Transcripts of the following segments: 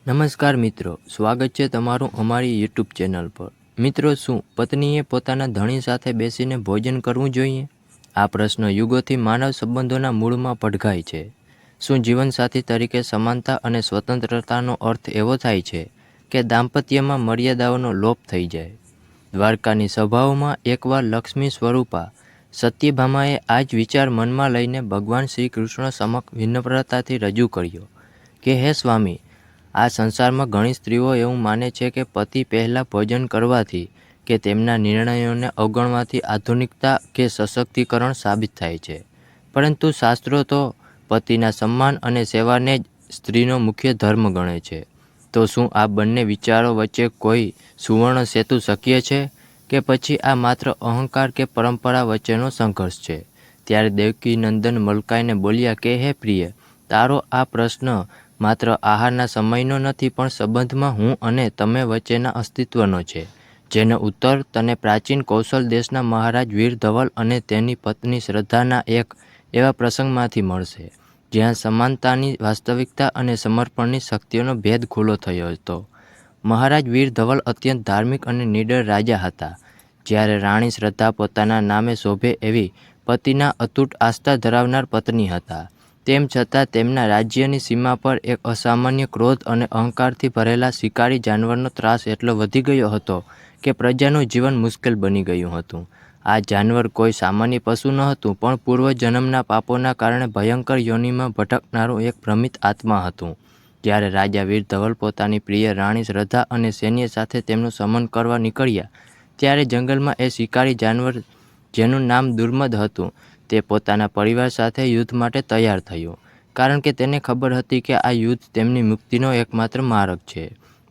નમસ્કાર મિત્રો, સ્વાગત છે તમારું અમારી યુટ્યુબ ચેનલ પર। મિત્રો, શું પત્નીએ પોતાના ધણી સાથે બેસીને ભોજન કરવું જોઈએ? આ પ્રશ્ન યુગોથી માનવ સંબંધોના મૂળમાં પડઘાય છે। શું જીવનસાથી તરીકે સમાનતા અને સ્વતંત્રતાનો અર્થ એવો થાય છે કે દાંપત્યમાં મર્યાદાઓનો લોપ થઈ જાય? દ્વારકાની સભાઓમાં એકવાર લક્ષ્મી સ્વરૂપા સત્યભામાએ આ જ વિચાર મનમાં લઈને ભગવાન શ્રી કૃષ્ણ સમક્ષ વિનમ્રતાથી રજૂ કર્યો કે હે સ્વામી, આ સંસારમાં ઘણી સ્ત્રીઓ એવું માને છે કે પતિ પહેલાં ભોજન કરવાથી કે તેમના નિર્ણયોને અવગણવાથી આધુનિકતા કે સશક્તિકરણ સાબિત થાય છે, પરંતુ શાસ્ત્રો તો પતિના સન્માન અને સેવાને જ સ્ત્રીનો મુખ્ય ધર્મ ગણે છે। તો શું આ બંને વિચારો વચ્ચે કોઈ સુવર્ણ સેતુ શક્ય છે કે પછી આ માત્ર અહંકાર કે પરંપરા વચ્ચેનો સંઘર્ષ છે? ત્યારે દેવકી નંદન મલકાઈને બોલ્યા કે હે પ્રિય, તારો આ પ્રશ્ન માત્ર આહારના સમયનો નથી પણ સંબંધમાં હું અને તમે વચ્ચેના અસ્તિત્વનો છે, જેનો ઉત્તર તને પ્રાચીન કૌશલ દેશના મહારાજ વીર ધવલ અને તેની પત્ની શ્રદ્ધાના એક એવા પ્રસંગમાંથી મળશે જ્યાં સમાનતાની વાસ્તવિકતા અને સમર્પણની શક્તિઓનો ભેદ ખુલ્લો થયો હતો। મહારાજ વીર ધવલ અત્યંત ધાર્મિક અને નિડર રાજા હતા, જ્યારે રાણી શ્રદ્ધા પોતાના નામે શોભે એવી પતિના અતૂટ આસ્થા ધરાવનાર પત્ની હતા। તેમ છતાં તેમના રાજ્યની સીમા પર એક અસામાન્ય ક્રોધ અને અહંકારથી ભરેલા શિકારી જાનવરનો ત્રાસ એટલો વધી ગયો હતો કે પ્રજાનું જીવન મુશ્કેલ બની ગયું હતું। આ જાનવર કોઈ સામાન્ય પશુ ન હતું, પણ પૂર્વજન્મના પાપોના કારણે ભયંકર યોનિમાં ભટકનારું એક ભ્રમિત આત્મા હતું। જ્યારે રાજા વીર ધવલ પોતાની પ્રિય રાણી શ્રદ્ધા અને સૈન્ય સાથે તેમનું શમન કરવા નીકળ્યા, ત્યારે જંગલમાં એ શિકારી જાનવર, જેનું નામ દુર્મદ હતું, તે પોતાના પરિવાર સાથે યુદ્ધ માટે તૈયાર થયો, કારણ કે તેને ખબર હતી કે આ યુદ્ધ તેમની મુક્તિનો એકમાત્ર માર્ગ છે,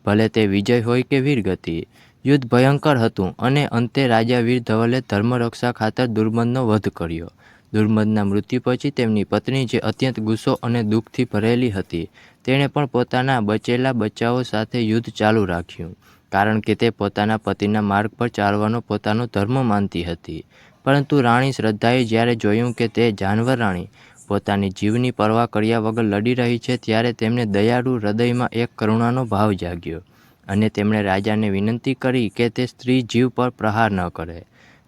ભલે તે વિજય હોય કે વીરગતિ। યુદ્ધ ભયંકર હતું અને અંતે રાજા વીર ધવલે ધર્મરક્ષા ખાતર દુર્મદનો વધ કર્યો। દુર્મદના મૃત્યુ પછી તેમની પત્ની, જે અત્યંત ગુસ્સો અને દુઃખથી ભરેલી હતી, તેણે પણ પોતાના બચેલા બચ્ચાઓ સાથે યુદ્ધ ચાલુ રાખ્યું, કારણ કે તે પોતાના પતિના માર્ગ પર ચાલવાનો પોતાનો ધર્મ માનતી હતી। પરંતુ રાણી શ્રદ્ધાએ જ્યારે જોયું કે તે જાનવર રાણી પોતાની જીવની પરવા કર્યા વગર લડી રહી છે, ત્યારે તેમને દયાળુ હૃદયમાં એક કરુણાનો ભાવ જાગ્યો અને તેમણે રાજાને વિનંતી કરી કે તે સ્ત્રી જીવ પર પ્રહાર ન કરે।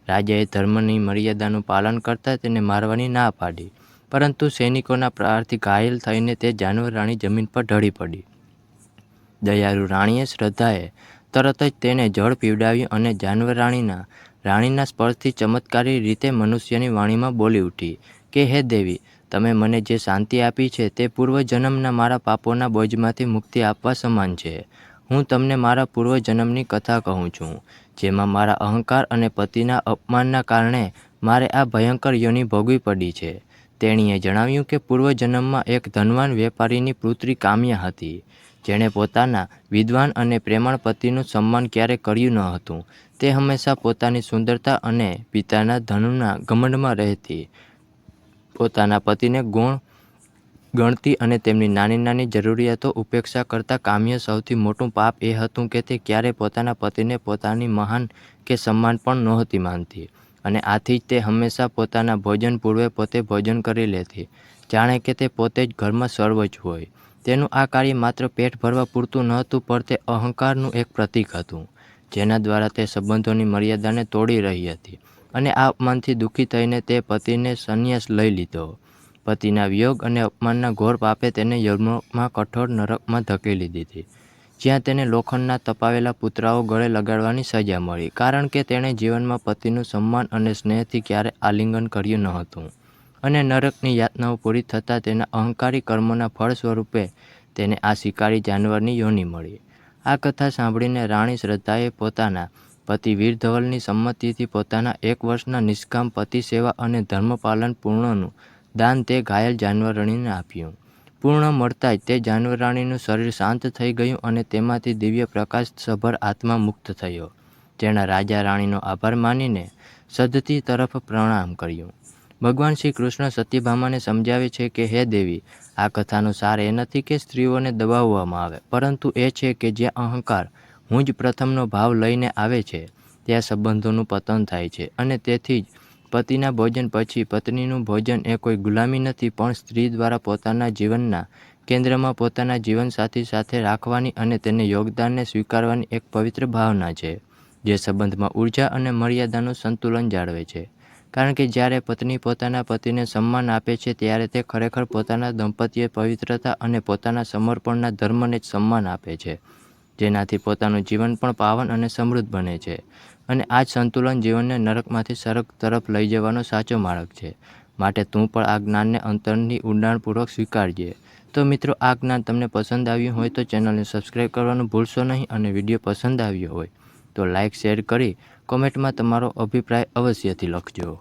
રાજાએ ધર્મની મર્યાદાનું પાલન કરતાં તેને મારવાની ના પાડી, પરંતુ સૈનિકોના પ્રહારથી ઘાયલ થઈને તે જાનવર રાણી જમીન પર ઢળી પડી। દયાળુ રાણીએ શ્રદ્ધાએ તરત જ તેને જળ પીવડાવ્યું અને જાનવર રાણીના સ્પર્શથી ચમત્કારી રીતે મનુષ્યની વાણીમાં બોલી ઉઠી કે હે દેવી, તમે મને જે શાંતિ આપી છે તે પૂર્વજન્મના મારા પાપોના બોજમાંથી મુક્તિ આપવા સમાન છે। હું તમને મારા પૂર્વજન્મની કથા કહું છું, જેમાં મારા અહંકાર અને પતિના અપમાનના કારણે મારે આ ભયંકર યોનિ ભોગવી પડી છે। તેણીએ જણાવ્યું કે પૂર્વજન્મમાં એક ધનવાન વેપારીની પુત્રી કામ્યા હતી, જેણે પોતાના વિદ્વાન અને પ્રેમાળ પતિનું સન્માન ક્યારે કર્યું ન હતું। તે હંમેશા પોતાની સુંદરતા અને પિતાના ધનના ઘમંડમાં રહેતી, પોતાના પતિને ગૌણ ગણતી અને તેમની નાની નાની જરૂરિયાતો ઉપેક્ષા કરતા। કામ્ય સૌથી મોટું પાપ એ હતું કે તે ક્યારેય પોતાના પતિને પોતાની મહાન કે સન્માન પણ નહોતી માનતી, અને આથી જ તે હંમેશા પોતાના ભોજન પૂર્વે પોતે ભોજન કરી લેતી, જાણે કે તે પોતે જ ઘરમાં સર્વોચ્ચ હોય। તેનું આ કાર્ય માત્ર પેટ ભરવા પૂરતું નહોતું, પણ તે અહંકારનું એક પ્રતીક હતું, જેના દ્વારા તે સંબંધોની મર્યાદાને તોડી રહી હતી, અને આ અપમાનથી દુઃખી થઈને તે પતિને સંન્યાસ લઈ લીધો। પતિના વિયોગ અને અપમાનના ઘોર પાપે તેને યમલોકમાં કઠોર નરકમાં ધકેલી દીધી, જ્યાં તેને લોખંડના તપાવેલા પુતળાઓ ગળે લગાડવાની સજા મળી, કારણ કે તેણે જીવનમાં પતિનું સન્માન અને સ્નેહથી ક્યારેય આલિંગન કર્યું ન હતું। અને નરકની યાતનાઓ પૂરી થતાં તેના અહંકારી કર્મોના ફળ સ્વરૂપે તેને આ શિકારી જાનવરની યોનિ મળી। આ કથા સાંભળીને રાણી શ્રદ્ધાએ પોતાના પતિ વીર ધવલની સંમતિથી પોતાના 1 વર્ષના નિષ્કામ પતિ સેવા અને ધર્મપાલન પૂર્ણનું દાન તે ઘાયલ જાનવરરાણીને આપ્યું। પૂર્ણ મળતાં જ તે જાનવરરાણીનું શરીર શાંત થઈ ગયું અને તેમાંથી દિવ્ય પ્રકાશસભર આત્મા મુક્ત થયો, જેણે રાજા રાણીનો આભાર માનીને સદ્ધતિ તરફ પ્રણામ કર્યું। ભગવાન શ્રી કૃષ્ણ સત્યભામાને સમજાવે છે કે હે દેવી, આ કથાનો સાર એ નથી કે સ્ત્રીઓને દબાવવામાં આવે, પરંતુ એ છે કે જ્યાં અહંકાર હું જ પ્રથમનો ભાવ લઈને આવે છે, ત્યાં સંબંધોનું પતન થાય છે, અને તેથી જ પતિના ભોજન પછી પત્નીનું ભોજન એ કોઈ ગુલામી નથી, પણ સ્ત્રી દ્વારા પોતાના જીવનના કેન્દ્રમાં પોતાના જીવનસાથી સાથે રાખવાની અને તેને યોગદાનને સ્વીકારવાની એક પવિત્ર ભાવના છે, જે સંબંધમાં ઉર્જા અને મર્યાદાનું સંતુલન જાળવે છે. કારણ કે જ્યારે પત્ની પોતાના પતિને સન્માન આપે છે, ત્યારે તે ખરેખર પોતાના દાંપત્ય પવિત્રતા અને પોતાના સમર્પણના ધર્મને જ સન્માન આપે છે, જેનાથી પોતાનું જીવન પણ પાવન અને સમૃદ્ધ બને છે. અને આ જ સંતુલન જીવનને નરકમાંથી સ્વર્ગ તરફ લઈ જવાનો સાચો માર્ગ છે. માટે તું પણ આ જ્ઞાનને અંતરની ઊંડાણપૂર્વક સ્વીકારજે. તો મિત્રો, આ જ્ઞાન તમને પસંદ આવ્યું હોય તો ચેનલને સબસ્ક્રાઈબ કરવાનું ભૂલશો નહીં, અને વિડીયો પસંદ આવ્યો હોય તો લાઇક, શેર કરી કોમેન્ટમાં તમારો અભિપ્રાય અવશ્યથી લખજો.